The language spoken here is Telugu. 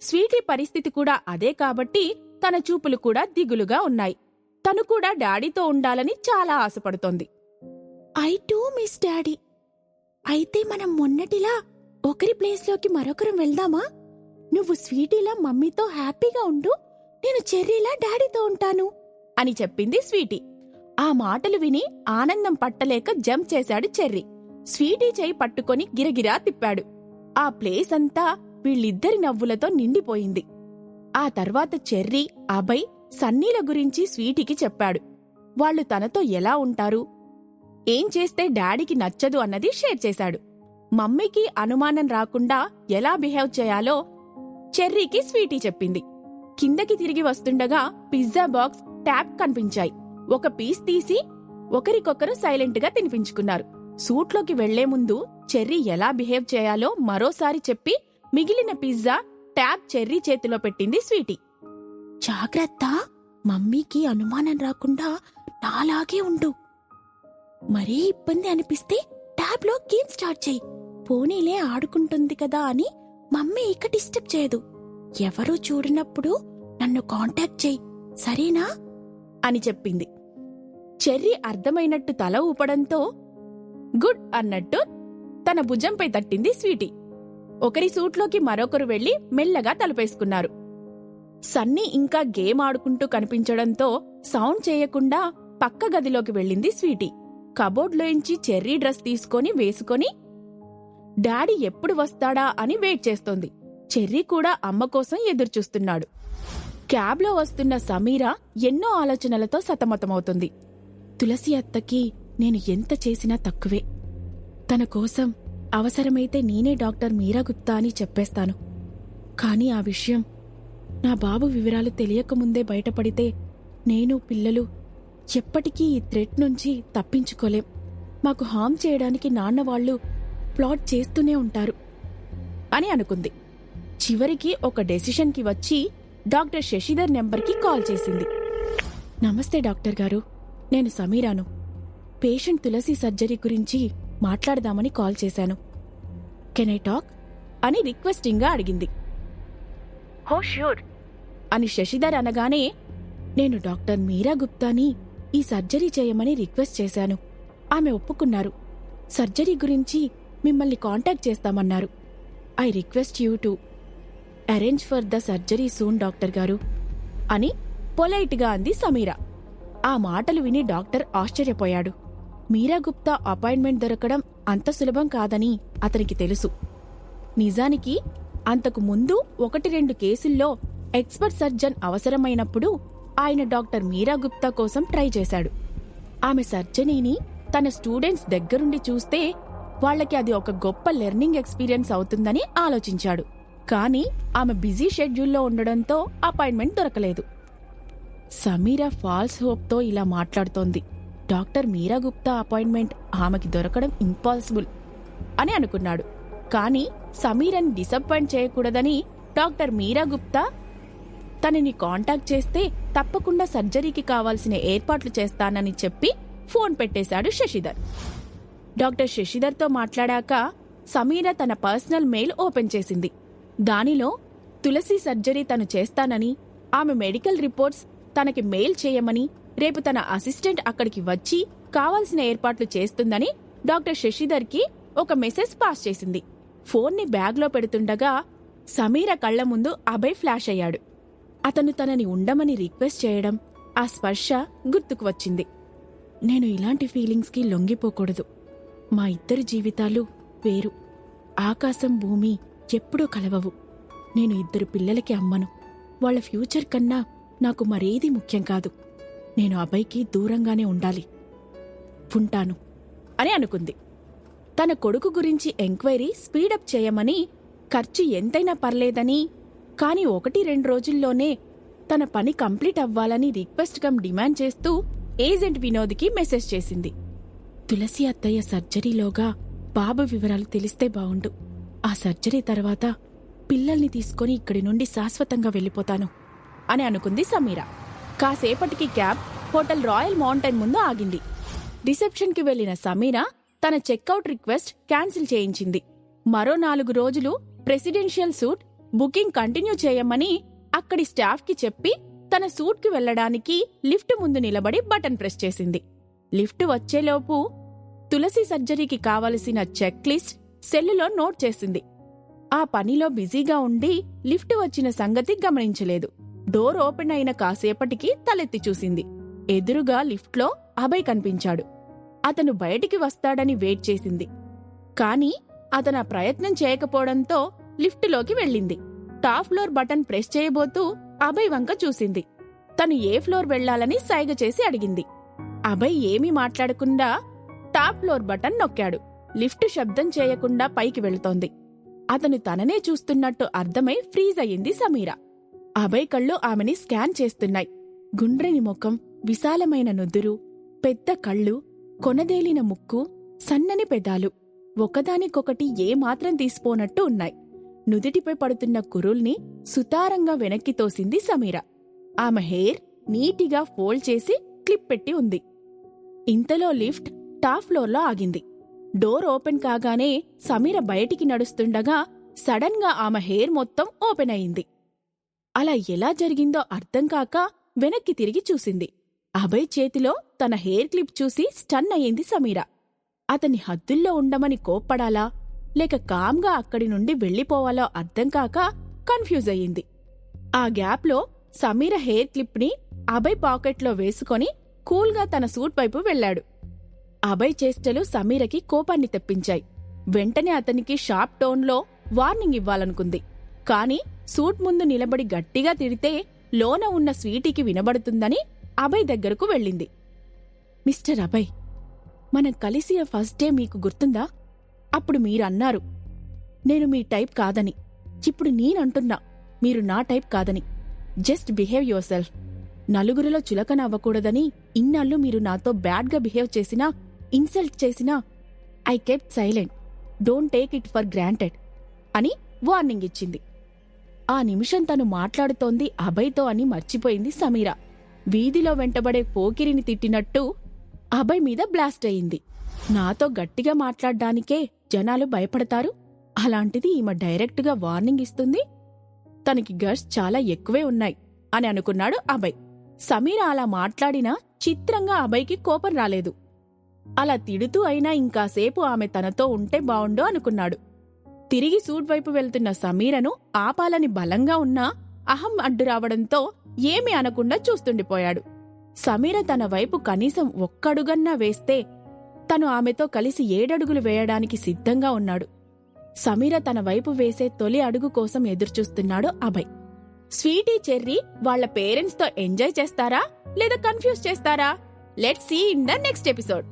స్వీటీ పరిస్థితి కూడా అదే కాబట్టి తన చూపులు కూడా దిగులుగా ఉన్నాయి. తను కూడా డాడీతో ఉండాలని చాలా ఆశపడుతోంది. I too miss daddy. అయితే మనం మొన్నటిలా ఒకరి ప్లేస్లోకి మరొకరం వెళ్దామా? నువ్వు స్వీటీలా మమ్మీతో హ్యాపీగా ఉండు, నేను చెర్రీలా డాడీతో ఉంటాను అని చెప్పింది స్వీటీ. ఆ మాటలు విని ఆనందం పట్టలేక జంప్ చేశాడు చెర్రీ. స్వీటీ చేయి పట్టుకొని గిరగిరా తిప్పాడు. ఆ ప్లేస్ అంతా వీళ్ళిద్దరి నవ్వులతో నిండిపోయింది. ఆ తర్వాత చెర్రీ, అభయ్, సన్నీల గురించి స్వీటీకి చెప్పాడు. వాళ్లు తనతో ఎలా ఉంటారు, ఏం చేస్తే డాడీకి నచ్చదు అన్నది షేర్ చేశాడు. మమ్మీకి అనుమానం రాకుండా ఎలా బిహేవ్ చేయాలో చెర్రీకి స్వీటీ చెప్పింది. కిందకి తిరిగి వస్తుండగా పిజ్జా బాక్స్, ట్యాబ్ కనిపించాయి. ఒక పీస్ తీసి ఒకరికొకరు సైలెంట్గా తినిపించుకున్నారు. సూట్లోకి వెళ్లే ముందు చెర్రీ ఎలా బిహేవ్ చేయాలో మరోసారి చెప్పి మిగిలిన పిజ్జా, ట్యాబ్ చెర్రీ చేతిలో పెట్టింది స్వీటీ. జాగ్రత్త, మమ్మీకి అనుమానం రాకుండా నాలాగే ఉండు. మరీ ఇబ్బంది అనిపిస్తే ట్యాబ్లో గేమ్ స్టార్ట్ చేయి. పోనీలే ఆడుకుంటుంది కదా అని మమ్మీ ఇక డిస్టర్బ్ చేయదు. ఎవరూ చూడనప్పుడు నన్ను కాంటాక్ట్ చేయి, సరేనా అని చెప్పింది. చెర్రీ అర్థమైనట్టు తల ఊపడంతో గుడ్ అన్నట్టు తన భుజంపై తట్టింది స్వీటీ. ఒకరి సూట్లోకి మరొకరు వెళ్లి మెల్లగా తలుపేసుకున్నారు. సన్నీ ఇంకా గేమ్ ఆడుకుంటూ కనిపించడంతో సౌండ్ చేయకుండా పక్క గదిలోకి వెళ్ళింది స్వీటీ. కబోర్డ్లోంచి చెర్రీ డ్రెస్ తీసుకొని వేసుకొని డాడీ ఎప్పుడు వస్తాడా అని వెయిట్ చేస్తోంది. చెర్రీ కూడా అమ్మ కోసం ఎదురుచూస్తున్నాడు. క్యాబ్లో వస్తున్న సమీరా ఎన్నో ఆలోచనలతో సతమతమవుతుంది. తులసి అత్తకి నేను ఎంత చేసినా తక్కువే. తన కోసం అవసరమైతే నేనే డాక్టర్ మీరా గుప్తా అని చెప్పేస్తాను. కాని ఆ విషయం నా బాబు వివరాలు తెలియకముందే బయటపడితే నేను, పిల్లలు ఎప్పటికీ ఈ థ్రెట్ నుంచి తప్పించుకోలేం. మాకు హామ్ చేయడానికి నాన్నవాళ్లు ప్లాట్ చేస్తూనే ఉంటారు అని అనుకుంది. చివరికి ఒక డెసిషన్కి వచ్చి డాక్టర్ శశిధర్ నెంబర్కి కాల్ చేసింది. నమస్తే డాక్టర్ గారు, నేను సమీరాను. పేషెంట్ తులసి సర్జరీ గురించి మాట్లాడదామని కాల్ చేశాను. కెన్ ఐ టాక్ అని రిక్వెస్టింగ్గా అడిగింది. హో ష్యూర్ అని శశిధర్ అనగానే, నేను డాక్టర్ మీరా గుప్తాని ఈ సర్జరీ చేయమని రిక్వెస్ట్ చేశాను. ఆమె ఒప్పుకున్నారు. సర్జరీ గురించి మిమ్మల్ని కాంటాక్ట్ చేస్తామన్నారు. I request you to arrange for the surgery soon doctor గారు అని పొలైట్గా అంది సమీరా. ఆ మాటలు విని డాక్టర్ ఆశ్చర్యపోయాడు. మీరా గుప్తా అపాయింట్మెంట్ దొరకడం అంత సులభం కాదని అతనికి తెలుసు. నిజానికి అంతకు ముందు 1-2 కేసుల్లో ఎక్స్పర్ట్ సర్జన్ అవసరమైనప్పుడు ఆయన డాక్టర్ మీరా గుప్తా కోసం ట్రై చేశాడు. ఆమె సర్జరీని తన స్టూడెంట్స్ దగ్గరుండి చూస్తే వాళ్లకి అది ఒక గొప్ప లెర్నింగ్ ఎక్స్పీరియన్స్ అవుతుందని ఆలోచించాడు. కానీ ఆమె బిజీ షెడ్యూల్లో ఉండడంతో అపాయింట్మెంట్ దొరకలేదు. సమీరా ఫాల్స్ హోప్తో ఇలా మాట్లాడుతోంది. డాక్టర్ మీరా గుప్తా అపాయింట్మెంట్ ఆమెకి దొరకడం ఇంపాసిబుల్ అని అనుకున్నాడు. కానీ సమీరని డిసప్పాయింట్ చేయకూడదని డాక్టర్ మీరా గుప్తా తనని కాంటాక్ట్ చేస్తే తప్పకుండా సర్జరీకి కావాల్సిన ఏర్పాట్లు చేస్తానని చెప్పి ఫోన్ పెట్టేశాడు శశిధర్. డాక్టర్ శశిధర్తో మాట్లాడాక సమీర తన పర్సనల్ మెయిల్ ఓపెన్ చేసింది. దానిలో తులసి సర్జరీ తను చేస్తానని, ఆమె మెడికల్ రిపోర్ట్స్ తనకి మెయిల్ చేయమని, రేపు తన అసిస్టెంట్ అక్కడికి వచ్చి కావాల్సిన ఏర్పాట్లు చేస్తుందని డాక్టర్ శశిధర్కి ఒక మెసేజ్ పాస్ చేసింది. ఫోన్ని బ్యాగ్లో పెడుతుండగా సమీర కళ్ల ముందు అభయ్ ఫ్లాష్ అయ్యాడు. అతను తనని ఉండమని రిక్వెస్ట్ చేయడం, ఆ స్పర్శ గుర్తుకు వచ్చింది. నేను ఇలాంటి ఫీలింగ్స్కి లొంగిపోకూడదు. మా ఇద్దరి జీవితాలు వేరు. ఆకాశం భూమి ఎప్పుడూ కలవవు. నేను 2 పిల్లలకి అమ్మను. వాళ్ల ఫ్యూచర్ కన్నా నాకు మరేది ముఖ్యం కాదు. నేను అభయ్కి దూరంగానే ఉంటాను అని అనుకుంది. తన కొడుకు గురించి ఎంక్వైరీ స్పీడప్ చేయమని, ఖర్చు ఎంతైనా పర్లేదని, కాని 1-2 రోజుల్లోనే తన పని కంప్లీట్ అవ్వాలని రిక్వెస్ట్ కమ్ డిమాండ్ చేస్తూ ఏజెంట్ వినోద్కి మెసేజ్ చేసింది. తులసి అత్తయ్య సర్జరీలోగా బాబు వివరాలు తెలిస్తే బావుండు. ఆ సర్జరీ తర్వాత పిల్లల్ని తీసుకొని ఇక్కడి నుండి శాశ్వతంగా వెళ్ళిపోతాను అని అనుకుంది సమీర. కాసేపటికి క్యాబ్ హోటల్ రాయల్ మౌంటైన్ ముందు ఆగింది. రిసెప్షన్కి వెళ్లిన సమీర తన చెక్అవుట్ రిక్వెస్ట్ క్యాన్సిల్ చేయించింది. మరో 4 రోజులు ప్రెసిడెన్షియల్ సూట్ బుకింగ్ కంటిన్యూ చేయమని అక్కడి స్టాఫ్కి చెప్పి తన సూట్కి వెళ్లడానికి లిఫ్ట్ ముందు నిలబడి బటన్ ప్రెస్ చేసింది. లిఫ్ట్ వచ్చేలోపు తులసి సర్జరీకి కావలసిన చెక్ లిస్ట్ సెల్లులో నోట్ చేసింది. ఆ పనిలో బిజీగా ఉండి లిఫ్ట్ వచ్చిన సంగతి గమనించలేదు. డోర్ ఓపెన్ అయిన కాసేపటికి తలెత్తి చూసింది. ఎదురుగా లిఫ్ట్లో అభయ్ కనిపించాడు. అతను బయటికి వస్తాడని వెయిట్ చేసింది. కాని అతను ఆ ప్రయత్నం చేయకపోవడంతో లిఫ్టులోకి వెళ్ళింది. టాప్ ఫ్లోర్ బటన్ ప్రెస్ చేయబోతూ అభయ్ వంక చూసింది. తను ఏ ఫ్లోర్ వెళ్లాలని సైగ చేసి అడిగింది. అభయ్ ఏమీ మాట్లాడకుండా టాప్ ఫ్లోర్ బటన్ నొక్కాడు. లిఫ్ట్ శబ్దం చేయకుండా పైకి వెళుతోంది. అతను తననే చూస్తున్నట్టు అర్థమై ఫ్రీజ్ అయ్యింది సమీర. అభయ్ కళ్ళు ఆమెని స్కాన్ చేస్తున్నాయి. గుండ్రని ముఖం, విశాలమైన నుదురు, పెద్ద కళ్ళు, కొనదేలిన ముక్కు, సన్నని పెదాలు ఒకదానికొకటి ఏమాత్రం తీసిపోనట్టు ఉన్నాయి. నుదిటిపై పడుతున్న కురుల్ని సుతారంగా వెనక్కి తోసింది సమీర. ఆమె హెయిర్ నీటిగా ఫోల్డ్ చేసి క్లిప్ పెట్టి ఉంది. ఇంతలో లిఫ్ట్ టాప్ ఫ్లోర్లో ఆగింది. డోర్ ఓపెన్ కాగానే సమీర బయటికి నడుస్తుండగా సడన్ గా ఆమె హెయిర్ మొత్తం ఓపెన్ అయింది. అలా ఎలా జరిగిందో అర్థం కాక వెనక్కి తిరిగి చూసింది. అభయ్ చేతిలో తన హెయిర్ క్లిప్ చూసి స్టన్ అయ్యింది సమీర. అతని హద్దుల్లో ఉండమని కోప్పడాలా లేక కామ్గా అక్కడి నుండి వెళ్లిపోవాలో అర్థం కాక కన్ఫ్యూజ్ అయ్యింది. ఆ గ్యాప్లో సమీర హెయిర్ క్లిప్ని అభయ్ పాకెట్లో వేసుకొని కూల్గా తన సూట్ వైపు వెళ్లాడు. అభయ్ చేష్టలు సమీరకి కోపాన్ని తెప్పించాయి. వెంటనే అతనికి షార్ప్ టోన్లో వార్నింగ్ ఇవ్వాలనుకుంది. కాని సూట్ ముందు నిలబడి గట్టిగా తిడితే లోన ఉన్న స్వీటీకి వినబడుతుందని అభయ్ దగ్గరకు వెళ్ళింది. మిస్టర్ అభయ్, మనం కలిసిన ఫస్ట్ డే మీకు గుర్తుందా? అప్పుడు మీరన్నారు నేను మీ టైప్ కాదని. ఇప్పుడు నేనంటున్నా మీరు నా టైప్ కాదని. Just behave your self. నలుగురిలో చులకన అవ్వకూడదని ఇన్నాళ్ళు మీరు నాతో బ్యాడ్గా బిహేవ్ చేసినా, ఇన్సల్ట్ చేసినా I kept silent. Don't take it for granted అని వార్నింగ్ ఇచ్చింది. ఆ నిమిషం తను మాట్లాడుతోంది అభయ్తో అని మర్చిపోయింది సమీర. వీధిలో వెంటబడే పోకిరిని తిట్టినట్టు అభయ్ మీద బ్లాస్ట్ అయింది. నాతో గట్టిగా మాట్లాడ్డానికే జనాలు భయపడతారు, అలాంటిది ఈమె డైరెక్ట్గా వార్నింగ్ ఇస్తుంది. తనకి గర్స్ చాలా ఎక్కువే ఉన్నాయి అని అనుకున్నాడు అభయ్. సమీర అలా మాట్లాడినా చిత్రంగా అభయ్కి కోపం రాలేదు. అలా తిడుతూ అయినా ఇంకాసేపు ఆమె తనతో ఉంటే బావుండు అనుకున్నాడు. తిరిగి సూట్ వైపు వెళ్తున్న సమీరను ఆపాలని బలంగా ఉన్నా అహం అడ్డురావడంతో ఏమీ అనకుండా చూస్తుండిపోయాడు. సమీర తన వైపు కనీసం ఒక్కడుగన్నా వేస్తే తను ఆమెతో కలిసి 7 అడుగులు వేయడానికి సిద్ధంగా ఉన్నాడు. సమీర తన వైపు వేసే తొలి అడుగు కోసం ఎదురుచూస్తున్నాడు అభయ్. స్వీటీ, చెర్రీ వాళ్ల పేరెంట్స్తో ఎంజాయ్ చేస్తారా లేదా కన్ఫ్యూజ్ చేస్తారా? Let's see in the next episode.